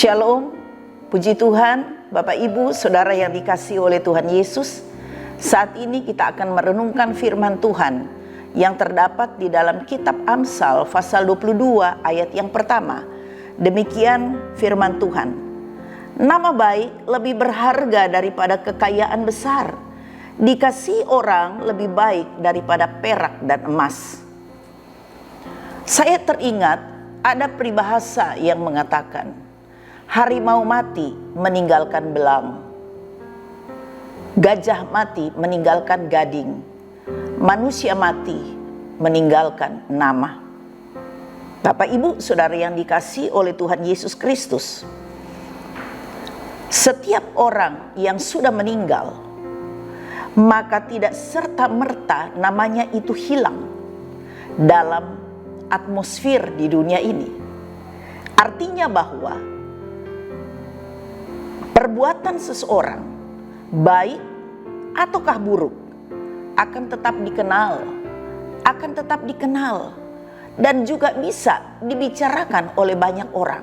Shalom, puji Tuhan, Bapak Ibu, Saudara yang dikasihi oleh Tuhan Yesus. Saat ini kita akan merenungkan firman Tuhan yang terdapat di dalam kitab Amsal pasal 22 ayat yang pertama. Demikian firman Tuhan. Nama baik lebih berharga daripada kekayaan besar. Dikasihi orang lebih baik daripada perak dan emas. Saya teringat ada peribahasa yang mengatakan, harimau mati meninggalkan belang, gajah mati meninggalkan gading, manusia mati meninggalkan nama. Bapak Ibu Saudara yang dikasihi oleh Tuhan Yesus Kristus, setiap orang yang sudah meninggal, maka tidak serta-merta namanya itu hilang dalam atmosfer di dunia ini. Artinya bahwa perbuatan seseorang, baik ataukah buruk, akan tetap dikenal, dan juga bisa dibicarakan oleh banyak orang.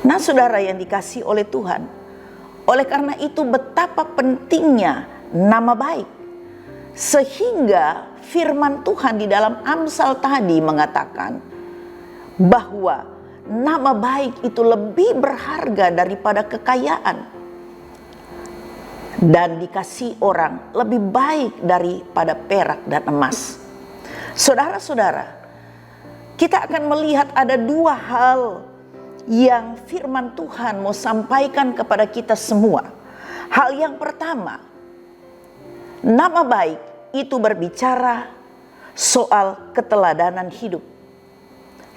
Nah, saudara yang dikasihi oleh Tuhan, oleh karena itu betapa pentingnya nama baik, sehingga firman Tuhan di dalam Amsal tadi mengatakan bahwa nama baik itu lebih berharga daripada kekayaan, dan dikasihi orang lebih baik daripada perak dan emas. Saudara-saudara, kita akan melihat ada dua hal yang firman Tuhan mau sampaikan kepada kita semua. Hal yang pertama, nama baik itu berbicara soal keteladanan hidup.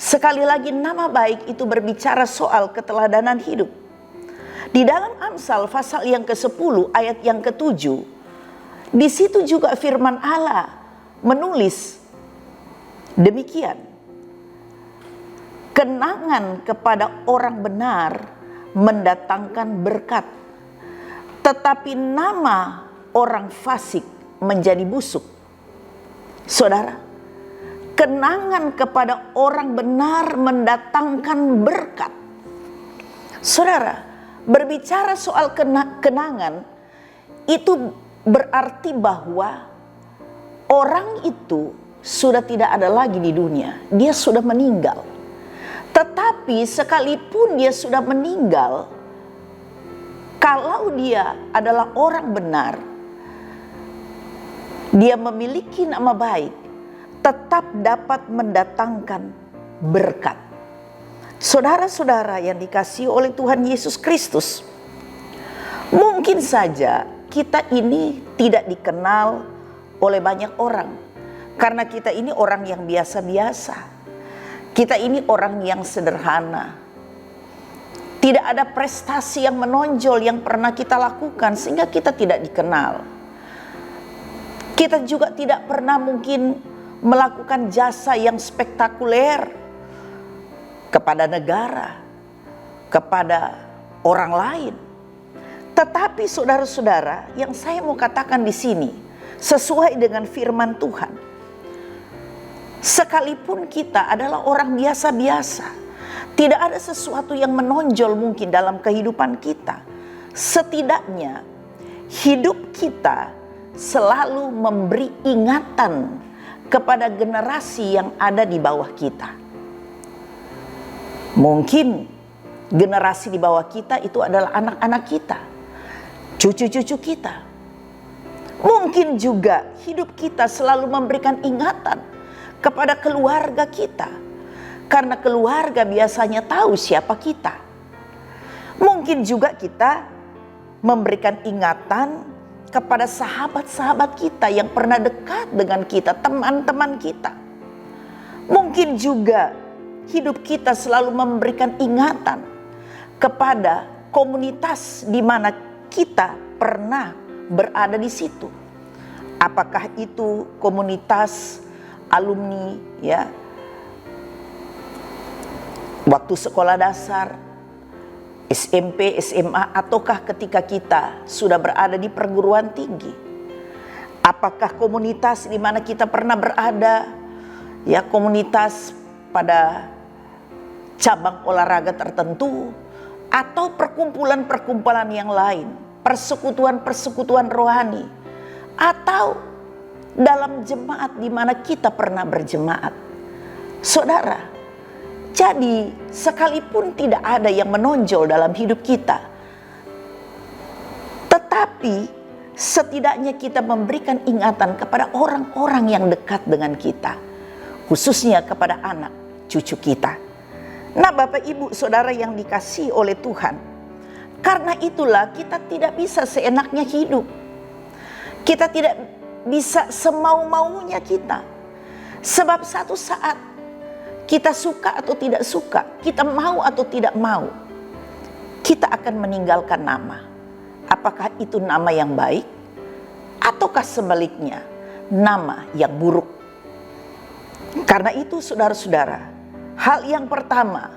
Sekali lagi, nama baik itu berbicara soal keteladanan hidup. Di dalam Amsal pasal yang ke-10 ayat yang ke-7, di situ juga firman Allah menulis demikian. Kenangan kepada orang benar mendatangkan berkat, tetapi nama orang fasik menjadi busuk. Saudara, kenangan kepada orang benar mendatangkan berkat. Saudara, berbicara soal kenangan itu berarti bahwa orang itu sudah tidak ada lagi di dunia. Dia sudah meninggal. Tetapi sekalipun dia sudah meninggal, kalau dia adalah orang benar, dia memiliki nama baik, tetap dapat mendatangkan berkat. Saudara-saudara yang dikasihi oleh Tuhan Yesus Kristus, mungkin saja kita ini tidak dikenal oleh banyak orang, karena kita ini orang yang biasa-biasa. Kita ini orang yang sederhana. Tidak ada prestasi yang menonjol yang pernah kita lakukan sehingga kita tidak dikenal. Kita juga tidak pernah mungkin melakukan jasa yang spektakuler kepada negara, kepada orang lain. Tetapi saudara-saudara, yang saya mau katakan di sini sesuai dengan firman Tuhan, sekalipun kita adalah orang biasa-biasa, tidak ada sesuatu yang menonjol mungkin dalam kehidupan kita, setidaknya hidup kita selalu memberi ingatan kepada generasi yang ada di bawah kita. Mungkin generasi di bawah kita itu adalah anak-anak kita, cucu-cucu kita. Mungkin juga hidup kita selalu memberikan ingatan kepada keluarga kita, karena keluarga biasanya tahu siapa kita. Mungkin juga kita memberikan ingatan kepada sahabat-sahabat kita yang pernah dekat dengan kita, teman-teman kita. Mungkin juga hidup kita selalu memberikan ingatan kepada komunitas di mana kita pernah berada di situ. Apakah itu komunitas alumni, ya, waktu sekolah dasar, SMP, SMA, ataukah ketika kita sudah berada di perguruan tinggi? Apakah komunitas di mana kita pernah berada, ya, komunitas pada cabang olahraga tertentu, atau perkumpulan-perkumpulan yang lain, persekutuan-persekutuan rohani, atau dalam jemaat di mana kita pernah berjemaat. Saudara, jadi sekalipun tidak ada yang menonjol dalam hidup kita, tetapi setidaknya kita memberikan ingatan kepada orang-orang yang dekat dengan kita, khususnya kepada anak cucu kita. Nah, Bapak Ibu Saudara yang dikasihi oleh Tuhan, karena itulah kita tidak bisa seenaknya hidup. Kita tidak bisa semau-maunya kita. Sebab satu saat kita suka atau tidak suka, kita mau atau tidak mau, kita akan meninggalkan nama. Apakah itu nama yang baik, ataukah sebaliknya nama yang buruk? Karena itu saudara-saudara, hal yang pertama,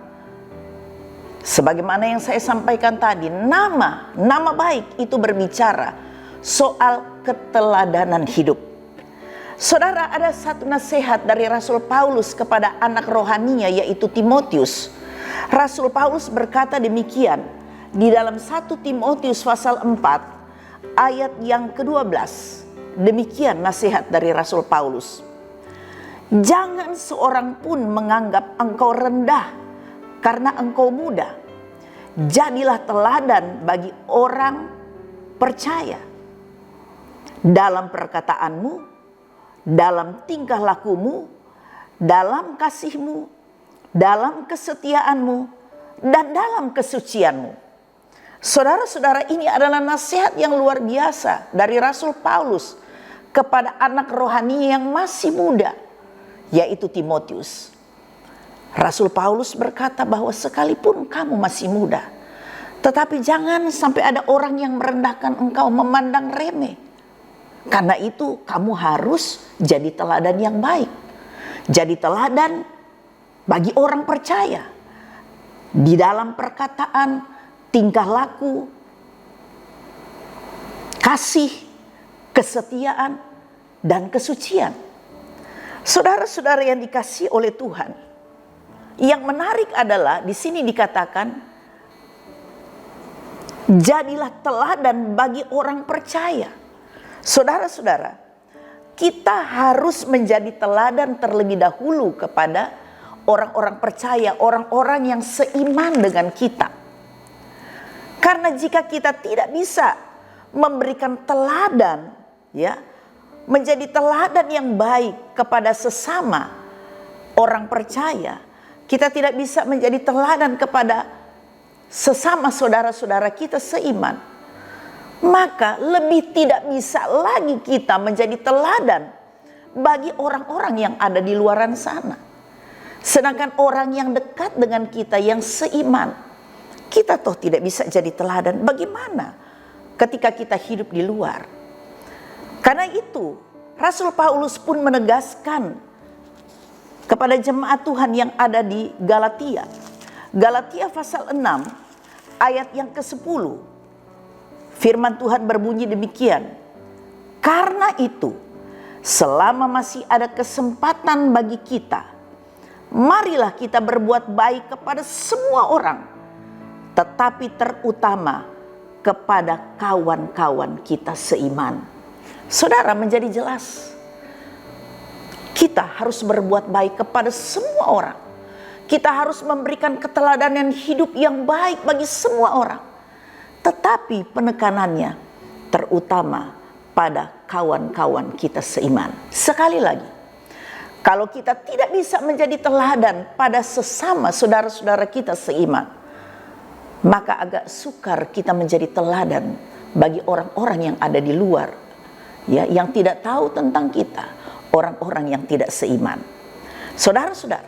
sebagaimana yang saya sampaikan tadi, nama baik itu berbicara soal keteladanan hidup. Saudara, ada satu nasihat dari Rasul Paulus kepada anak rohaninya, yaitu Timotius. Rasul Paulus berkata demikian di dalam 1 Timotius pasal 4 ayat yang ke-12. Demikian nasihat dari Rasul Paulus. Jangan seorang pun menganggap engkau rendah karena engkau muda. Jadilah teladan bagi orang percaya dalam perkataanmu, dalam tingkah lakumu, dalam kasihmu, dalam kesetiaanmu, dan dalam kesucianmu. Saudara-saudara, ini adalah nasihat yang luar biasa dari Rasul Paulus kepada anak rohani yang masih muda, yaitu Timotius. Rasul Paulus berkata bahwa sekalipun kamu masih muda, tetapi jangan sampai ada orang yang merendahkan engkau, memandang remeh. Karena itu kamu harus jadi teladan yang baik. Jadi teladan bagi orang percaya di dalam perkataan, tingkah laku, kasih, kesetiaan, dan kesucian. Saudara-saudara yang dikasihi oleh Tuhan, yang menarik adalah di sini dikatakan, jadilah teladan bagi orang percaya. Saudara-saudara, kita harus menjadi teladan terlebih dahulu kepada orang-orang percaya, orang-orang yang seiman dengan kita. Karena jika kita tidak bisa memberikan teladan, ya, menjadi teladan yang baik kepada sesama orang percaya, kita tidak bisa menjadi teladan kepada sesama saudara-saudara kita seiman, maka lebih tidak bisa lagi kita menjadi teladan bagi orang-orang yang ada di luaran sana. Sedangkan orang yang dekat dengan kita yang seiman, kita toh tidak bisa jadi teladan. Bagaimana ketika kita hidup di luar? Karena itu Rasul Paulus pun menegaskan kepada jemaat Tuhan yang ada di Galatia. Galatia pasal 6 ayat yang ke-10. Firman Tuhan berbunyi demikian. Karena itu, selama masih ada kesempatan bagi kita, marilah kita berbuat baik kepada semua orang, tetapi terutama kepada kawan-kawan kita seiman. Saudara, menjadi jelas, kita harus berbuat baik kepada semua orang. Kita harus memberikan keteladanan hidup yang baik bagi semua orang. Tetapi penekanannya terutama pada kawan-kawan kita seiman. Sekali lagi, kalau kita tidak bisa menjadi teladan pada sesama saudara-saudara kita seiman, maka agak sukar kita menjadi teladan bagi orang-orang yang ada di luar, ya, yang tidak tahu tentang kita, orang-orang yang tidak seiman. Saudara-saudara,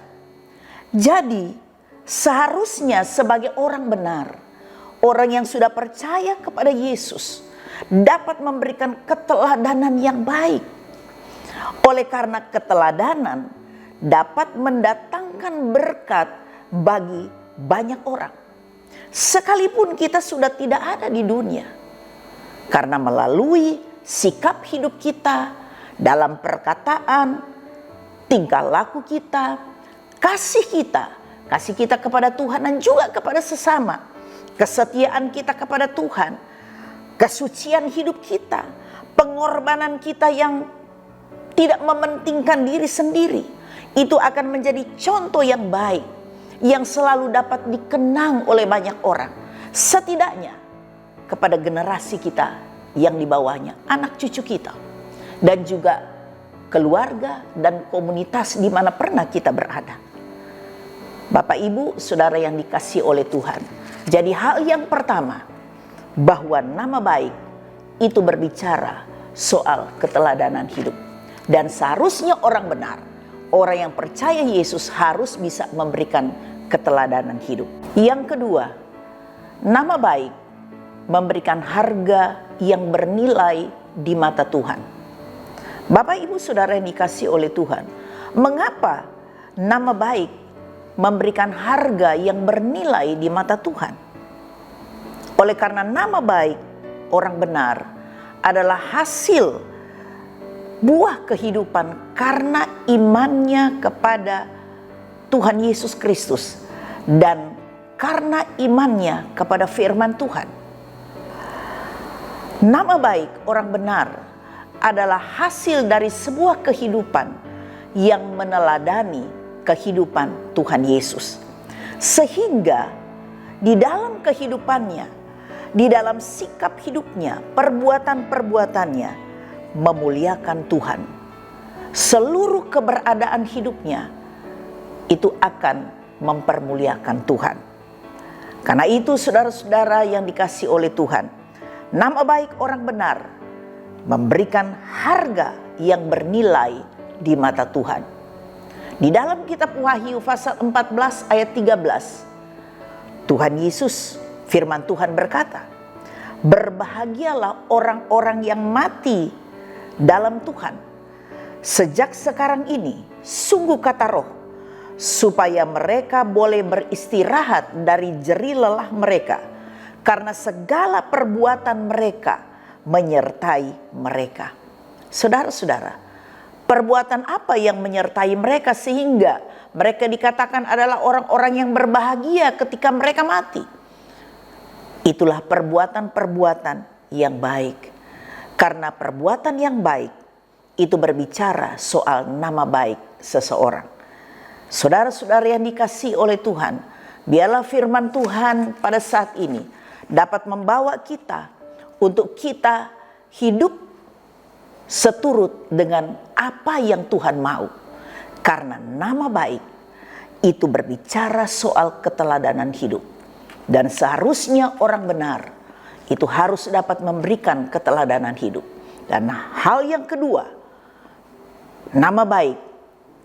jadi seharusnya sebagai orang benar, orang yang sudah percaya kepada Yesus, dapat memberikan keteladanan yang baik. Oleh karena keteladanan dapat mendatangkan berkat bagi banyak orang, sekalipun kita sudah tidak ada di dunia. Karena melalui sikap hidup kita, dalam perkataan, tingkah laku kita, kasih kita, kasih kita kepada Tuhan dan juga kepada sesama, kesetiaan kita kepada Tuhan, kesucian hidup kita, pengorbanan kita yang tidak mementingkan diri sendiri, itu akan menjadi contoh yang baik yang selalu dapat dikenang oleh banyak orang, setidaknya kepada generasi kita yang di bawahnya, anak cucu kita, dan juga keluarga dan komunitas di mana pernah kita berada. Bapak, Ibu, Saudara yang dikasihi oleh Tuhan, jadi hal yang pertama, bahwa nama baik itu berbicara soal keteladanan hidup. Dan seharusnya orang benar, orang yang percaya Yesus harus bisa memberikan keteladanan hidup. Yang kedua, nama baik memberikan harga yang bernilai di mata Tuhan. Bapak, Ibu, Saudara yang dikasihi oleh Tuhan, mengapa nama baik memberikan harga yang bernilai di mata Tuhan? Oleh karena nama baik orang benar adalah hasil buah kehidupan karena imannya kepada Tuhan Yesus Kristus dan karena imannya kepada firman Tuhan. Nama baik orang benar adalah hasil dari sebuah kehidupan yang meneladani kehidupan Tuhan Yesus. Sehingga di dalam kehidupannya, di dalam sikap hidupnya, perbuatan-perbuatannya memuliakan Tuhan. Seluruh keberadaan hidupnya itu akan mempermuliakan Tuhan. Karena itu saudara-saudara yang dikasihi oleh Tuhan, nama baik orang benar memberikan harga yang bernilai di mata Tuhan. Di dalam kitab Wahyu pasal 14 ayat 13, Tuhan Yesus, firman Tuhan berkata, "Berbahagialah orang-orang yang mati dalam Tuhan. Sejak sekarang ini, sungguh kata Roh, supaya mereka boleh beristirahat dari jerih lelah mereka, karena segala perbuatan mereka menyertai mereka." Saudara-saudara, perbuatan apa yang menyertai mereka sehingga mereka dikatakan adalah orang-orang yang berbahagia ketika mereka mati? Itulah perbuatan-perbuatan yang baik. Karena perbuatan yang baik itu berbicara soal nama baik seseorang. Saudara-saudara yang dikasihi oleh Tuhan, biarlah firman Tuhan pada saat ini dapat membawa kita untuk kita hidup seturut dengan apa yang Tuhan mau. Karena nama baik itu berbicara soal keteladanan hidup. Dan seharusnya orang benar itu harus dapat memberikan keteladanan hidup. Dan hal yang kedua, nama baik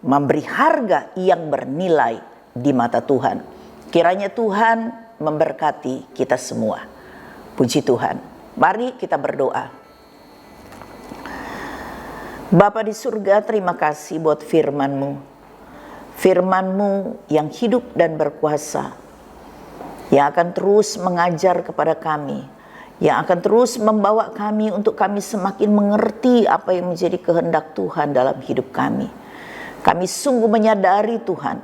memberi harga yang bernilai di mata Tuhan. Kiranya Tuhan memberkati kita semua. Puji Tuhan. Mari kita berdoa. Bapa di surga, terima kasih buat firman-Mu. Firman-Mu yang hidup dan berkuasa, yang akan terus mengajar kepada kami, yang akan terus membawa kami untuk kami semakin mengerti apa yang menjadi kehendak Tuhan dalam hidup kami. Kami sungguh menyadari Tuhan,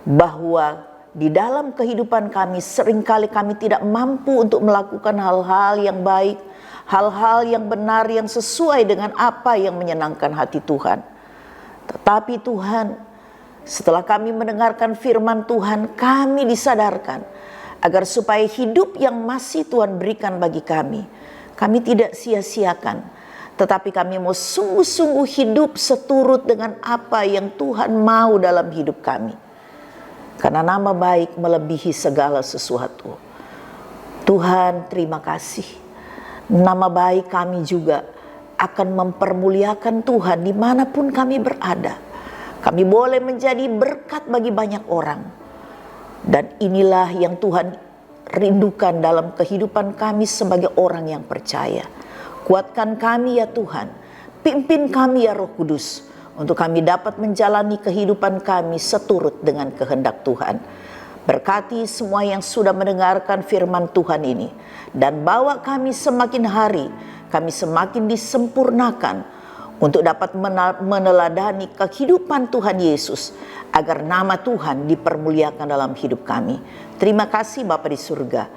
bahwa di dalam kehidupan kami seringkali kami tidak mampu untuk melakukan hal-hal yang baik, hal-hal yang benar, yang sesuai dengan apa yang menyenangkan hati Tuhan. Tetapi Tuhan, setelah kami mendengarkan firman Tuhan, kami disadarkan agar supaya hidup yang masih Tuhan berikan bagi kami tidak sia-siakan, tetapi kami mau sungguh-sungguh hidup seturut dengan apa yang Tuhan mau dalam hidup kami. Karena nama baik melebihi segala sesuatu. Tuhan, terima kasih. Nama baik kami juga akan mempermuliakan Tuhan dimanapun kami berada. Kami boleh menjadi berkat bagi banyak orang. Dan inilah yang Tuhan rindukan dalam kehidupan kami sebagai orang yang percaya. Kuatkan kami ya Tuhan, pimpin kami ya Roh Kudus, untuk kami dapat menjalani kehidupan kami seturut dengan kehendak Tuhan. Berkati semua yang sudah mendengarkan firman Tuhan ini, dan bawa kami semakin hari, kami semakin disempurnakan untuk dapat meneladani kehidupan Tuhan Yesus, agar nama Tuhan dipermuliakan dalam hidup kami. Terima kasih Bapa di surga.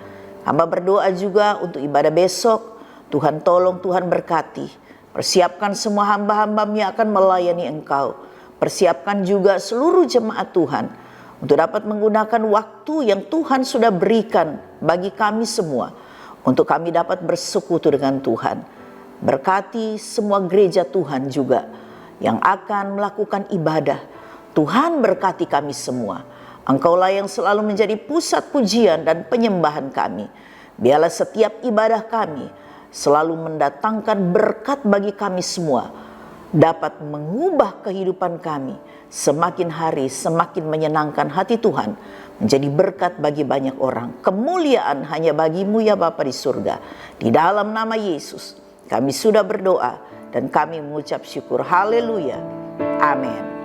Hamba berdoa juga untuk ibadah besok. Tuhan tolong, Tuhan berkati. Persiapkan semua hamba-hamba-Mu yang akan melayani Engkau. Persiapkan juga seluruh jemaat Tuhan untuk dapat menggunakan waktu yang Tuhan sudah berikan bagi kami semua, untuk kami dapat bersekutu dengan Tuhan. Berkati semua gereja Tuhan juga yang akan melakukan ibadah. Tuhan berkati kami semua. Engkaulah yang selalu menjadi pusat pujian dan penyembahan kami. Biarlah setiap ibadah kami selalu mendatangkan berkat bagi kami semua, dapat mengubah kehidupan kami semakin hari semakin menyenangkan hati Tuhan, menjadi berkat bagi banyak orang. Kemuliaan hanya bagi-Mu ya Bapa di surga. Di dalam nama Yesus kami sudah berdoa dan kami mengucap syukur. Haleluya. Amin.